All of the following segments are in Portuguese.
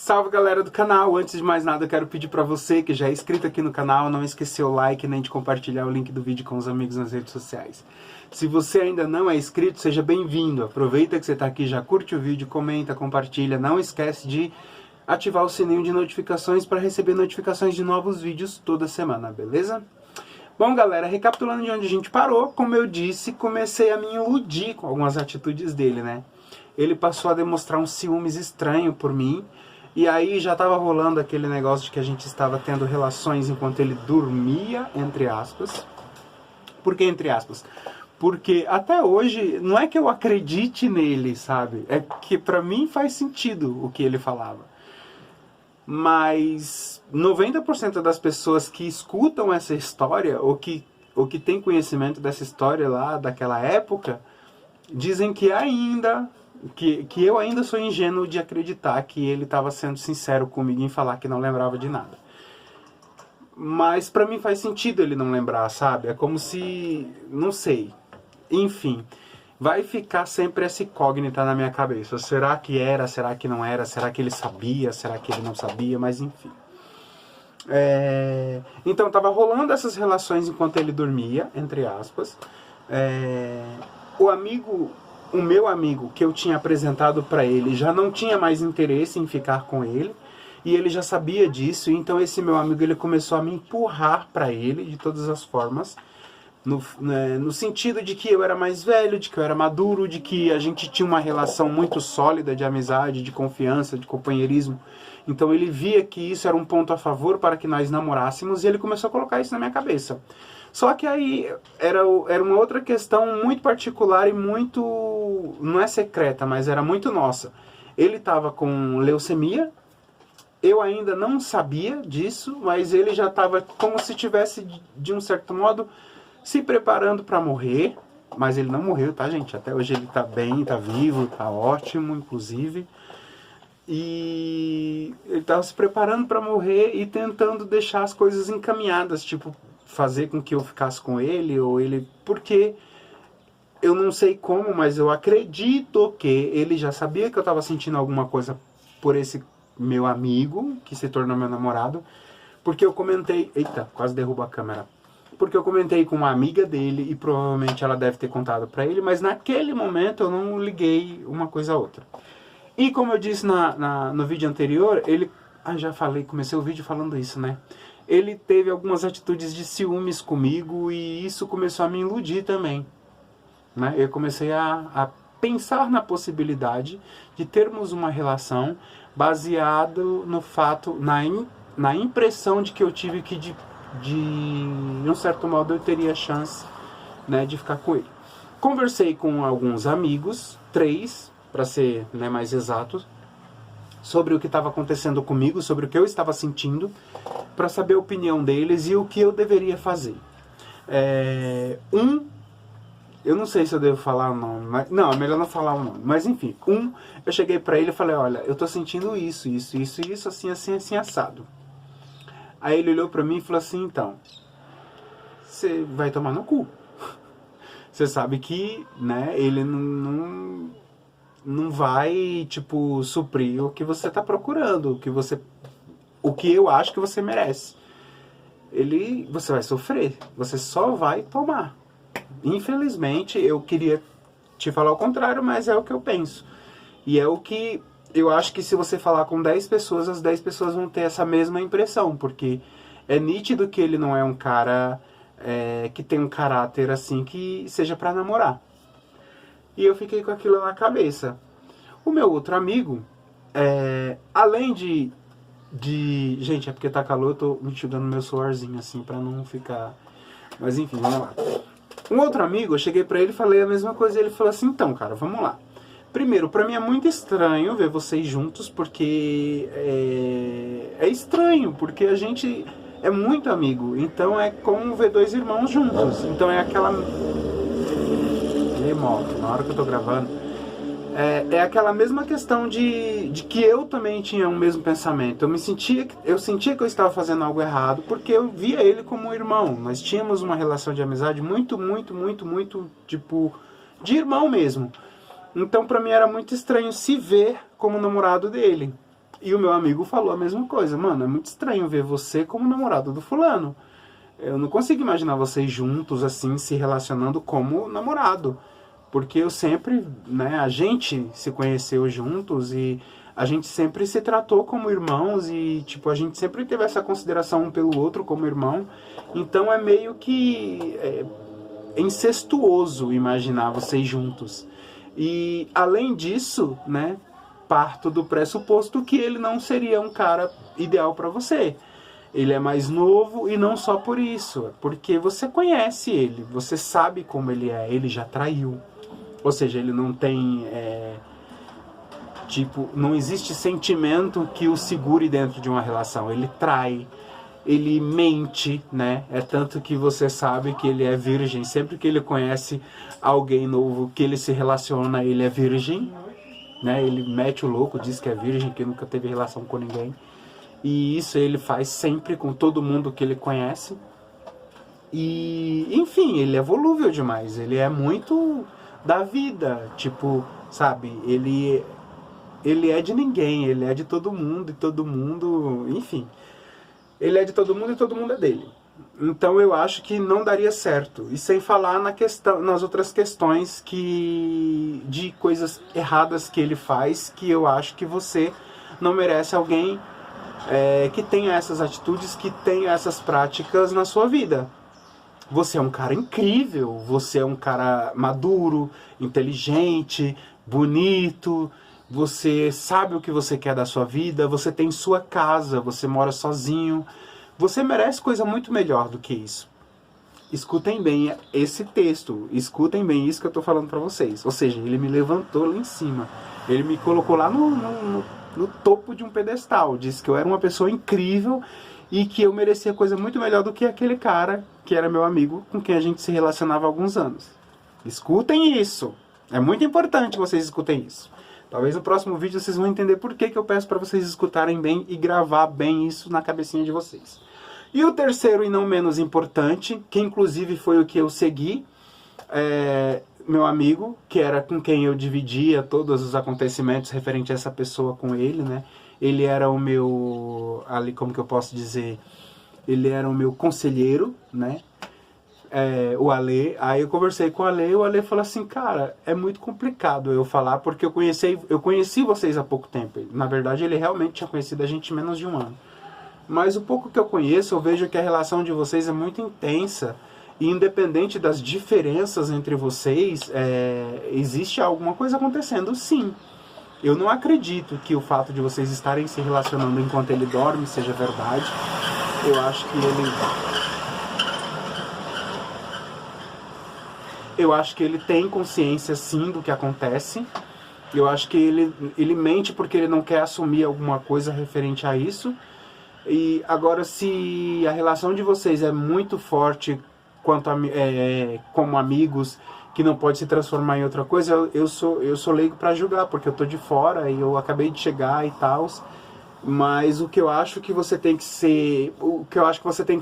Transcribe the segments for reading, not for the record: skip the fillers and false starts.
Salve galera do canal, antes de mais nada eu quero pedir pra você que já é inscrito aqui no canal, não esquecer o like nem de compartilhar o link do vídeo com os amigos nas redes sociais. Se você ainda não é inscrito, seja bem-vindo, aproveita que você tá aqui, já curte o vídeo, comenta, compartilha, não esquece de ativar o sininho de notificações para receber notificações de novos vídeos toda semana, beleza? Bom galera, recapitulando de onde a gente parou, como eu disse, comecei a me iludir com algumas atitudes dele, né? Ele passou a demonstrar um ciúmes estranho por mim. E aí já estava rolando aquele negócio de que a gente estava tendo relações enquanto ele dormia, entre aspas. Por que entre aspas? Porque até hoje, não é que eu acredite nele, sabe? É que pra mim faz sentido o que ele falava. Mas 90% das pessoas que escutam essa história, ou que tem conhecimento dessa história lá, daquela época, dizem que eu ainda sou ingênuo de acreditar que ele estava sendo sincero comigo em falar que não lembrava de nada. Mas pra mim faz sentido ele não lembrar, sabe? É como se... não sei. Enfim, vai ficar sempre essa incógnita na minha cabeça. Será que era? Será que não era? Será que ele sabia? Será que ele não sabia? Mas enfim. Então tava rolando essas relações enquanto ele dormia, entre aspas. O meu amigo que eu tinha apresentado para ele já não tinha mais interesse em ficar com ele, e ele já sabia disso, então esse meu amigo ele começou a me empurrar para ele de todas as formas, no sentido de que eu era mais velho, de que eu era maduro, de que a gente tinha uma relação muito sólida de amizade, de confiança, de companheirismo. Então ele via que isso era um ponto a favor para que nós namorássemos, e ele começou a colocar isso na minha cabeça. Só que aí era uma outra questão muito particular e muito, não é secreta, mas era muito nossa. Ele estava com leucemia, eu ainda não sabia disso, mas ele já estava como se tivesse, de um certo modo, se preparando para morrer. Mas ele não morreu, tá, gente? Até hoje ele está bem, está vivo, está ótimo, inclusive. E ele estava se preparando para morrer e tentando deixar as coisas encaminhadas, tipo, fazer com que eu ficasse com ele, ou ele... Porque eu não sei como, mas eu acredito que ele já sabia que eu estava sentindo alguma coisa por esse meu amigo, que se tornou meu namorado, porque eu comentei... Eita, quase derrubo a câmera. Porque eu comentei com uma amiga dele e provavelmente ela deve ter contado para ele, mas naquele momento eu não liguei uma coisa a outra. E como eu disse no vídeo anterior, ele... já falei, comecei o vídeo falando isso, né? Ele teve algumas atitudes de ciúmes comigo e isso começou a me iludir também, né? Eu comecei a pensar na possibilidade de termos uma relação baseado no fato, na impressão de que eu tive que, de um certo modo, eu teria chance, né, de ficar com ele. Conversei com alguns amigos, 3, para ser, né, mais exato, sobre o que estava acontecendo comigo, sobre o que eu estava sentindo, para saber a opinião deles e o que eu deveria fazer. Eu não sei se eu devo falar o nome, mas, não, é melhor não falar o nome, mas enfim, eu cheguei para ele e falei, olha, eu tô sentindo isso, assim, assado. Aí ele olhou para mim e falou assim, então, você vai tomar no cu. Você sabe que, né, ele não vai, tipo, suprir o que você tá procurando, o que eu acho que você merece. Você vai sofrer, você só vai tomar. Infelizmente, eu queria te falar o contrário, mas é o que eu penso. E é o que eu acho que se você falar com 10 pessoas, as 10 pessoas vão ter essa mesma impressão, porque é nítido que ele não é um cara que tem um caráter assim que seja pra namorar. E eu fiquei com aquilo na cabeça. O meu outro amigo, além de... Gente, é porque tá calor, eu tô me enxugando meu suorzinho assim, pra não ficar... Mas enfim, vamos lá. Um outro amigo, eu cheguei pra ele e falei a mesma coisa, e ele falou assim, então, cara, vamos lá. Primeiro, pra mim é muito estranho ver vocês juntos, porque é estranho, porque a gente é muito amigo, então é como ver 2 irmãos juntos, então é aquela... remoto, na hora que eu tô gravando, é aquela mesma questão de que eu também tinha o mesmo pensamento. Eu sentia que eu estava fazendo algo errado, porque eu via ele como um irmão. Nós tínhamos uma relação de amizade muito, tipo, de irmão mesmo. Então pra mim era muito estranho se ver como namorado dele. E o meu amigo falou a mesma coisa. Mano, é muito estranho ver você como namorado do fulano. Eu não consigo imaginar vocês juntos, assim, se relacionando como namorado. Porque eu sempre, né, a gente se conheceu juntos e a gente sempre se tratou como irmãos e, tipo, a gente sempre teve essa consideração um pelo outro como irmão. Então é meio que incestuoso imaginar vocês juntos. E, além disso, né, parto do pressuposto que ele não seria um cara ideal para você. Ele é mais novo e não só por isso, porque você conhece ele, você sabe como ele é, ele já traiu. Ou seja, ele não tem, tipo, não existe sentimento que o segure dentro de uma relação. Ele trai, ele mente, né? É tanto que você sabe que ele é virgem. Sempre que ele conhece alguém novo que ele se relaciona, ele é virgem, né? Ele mete o louco, diz que é virgem, que nunca teve relação com ninguém. E isso ele faz sempre com todo mundo que ele conhece. E, enfim, ele é volúvel demais. Ele é muito da vida, tipo, sabe? Ele é de ninguém, ele é de todo mundo e todo mundo, enfim. Ele é de todo mundo e todo mundo é dele. Então eu acho que não daria certo. E sem falar nas outras questões de coisas erradas que ele faz, que eu acho que você não merece alguém que tenha essas atitudes, que tenha essas práticas na sua vida. Você é um cara incrível, você é um cara maduro, inteligente, bonito, você sabe o que você quer da sua vida, você tem sua casa, você mora sozinho. Você merece coisa muito melhor do que isso. Escutem bem esse texto, escutem bem isso que eu estou falando para vocês. Ou seja, ele me levantou lá em cima, ele me colocou lá no topo de um pedestal, disse que eu era uma pessoa incrível e que eu merecia coisa muito melhor do que aquele cara que era meu amigo, com quem a gente se relacionava há alguns anos. Escutem isso. É muito importante que vocês escutem isso. Talvez no próximo vídeo vocês vão entender por que eu peço para vocês escutarem bem e gravar bem isso na cabecinha de vocês. E o terceiro e não menos importante, que inclusive foi o que eu segui, meu amigo, que era com quem eu dividia todos os acontecimentos referentes a essa pessoa com ele, né? Ele era o meu, ali como que eu posso dizer, ele era o meu conselheiro, né? O Ale. Aí eu conversei com o Ale falou assim, cara, é muito complicado eu falar, porque eu conheci vocês há pouco tempo. Na verdade, ele realmente tinha conhecido a gente menos de um ano. Mas o pouco que eu conheço, eu vejo que a relação de vocês é muito intensa. E independente das diferenças entre vocês, existe alguma coisa acontecendo, sim. Eu não acredito que o fato de vocês estarem se relacionando enquanto ele dorme seja verdade. Eu acho que ele tem consciência, sim, do que acontece. Eu acho que ele mente porque ele não quer assumir alguma coisa referente a isso. E agora, se a relação de vocês é muito forte como amigos, que não pode se transformar em outra coisa, eu sou leigo para julgar, porque eu tô de fora e eu acabei de chegar e tal. Mas o que eu acho que você tem que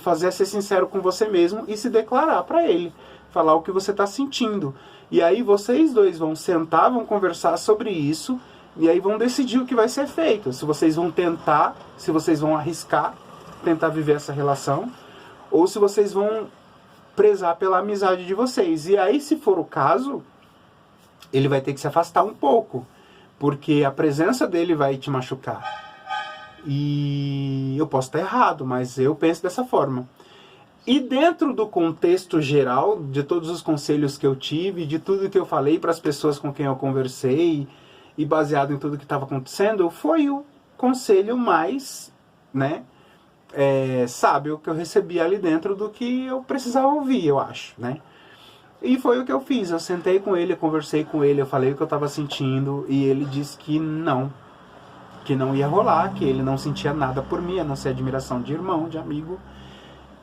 fazer é ser sincero com você mesmo e se declarar para ele, falar o que você está sentindo. E aí vocês dois vão sentar, vão conversar sobre isso, e aí vão decidir o que vai ser feito. Se vocês vão tentar, se vocês vão arriscar, tentar viver essa relação, ou se vocês vão prezar pela amizade de vocês. E aí, se for o caso, ele vai ter que se afastar um pouco, porque a presença dele vai te machucar. E eu posso estar errado, mas eu penso dessa forma. E dentro do contexto geral, de todos os conselhos que eu tive, de tudo que eu falei para as pessoas com quem eu conversei, e baseado em tudo que estava acontecendo, foi o conselho mais, né, sábio que eu recebi ali dentro do que eu precisava ouvir, eu acho, né? E foi o que eu fiz. Eu sentei com ele, eu conversei com ele, eu falei o que eu estava sentindo, e ele disse que não ia rolar, que ele não sentia nada por mim, a não ser admiração de irmão, de amigo,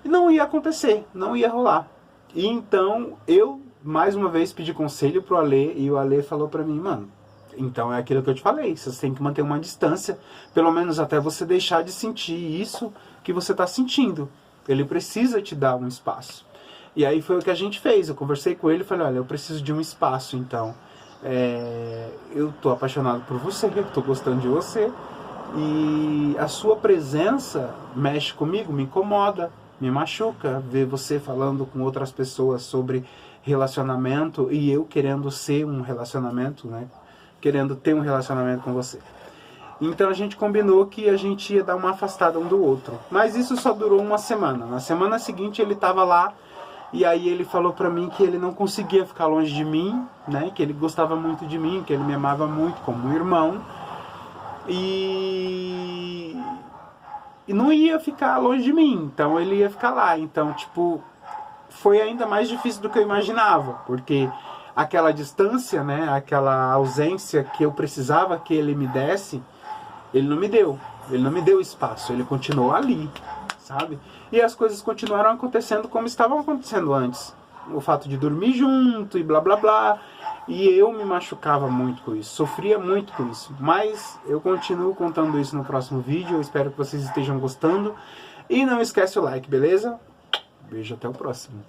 e não ia acontecer, não ia rolar. E então eu, mais uma vez, pedi conselho pro Ale, e o Ale falou pra mim, mano, então é aquilo que eu te falei, você tem que manter uma distância, pelo menos até você deixar de sentir isso que você tá sentindo. Ele precisa te dar um espaço. E aí foi o que a gente fez, eu conversei com ele e falei, olha, eu preciso de um espaço, então eu tô apaixonado por você, eu tô gostando de você, E a sua presença mexe comigo, me incomoda, me machuca ver você falando com outras pessoas sobre relacionamento e eu querendo ser um relacionamento, né? Querendo ter um relacionamento com você. Então a gente combinou que a gente ia dar uma afastada um do outro. Mas isso só durou uma semana. Na semana seguinte ele estava lá e aí ele falou pra mim que ele não conseguia ficar longe de mim, né? Que ele gostava muito de mim, que ele me amava muito como um irmão. E não ia ficar longe de mim, então ele ia ficar lá. Então, tipo, foi ainda mais difícil do que eu imaginava, porque aquela distância, né, aquela ausência que eu precisava que ele me desse, ele não me deu. Ele não me deu espaço, ele continuou ali, sabe? E as coisas continuaram acontecendo como estavam acontecendo antes. O fato de dormir junto e blá blá blá. E eu me machucava muito com isso, sofria muito com isso. Mas eu continuo contando isso no próximo vídeo. Eu espero que vocês estejam gostando. E não esquece o like, beleza? Beijo, até o próximo.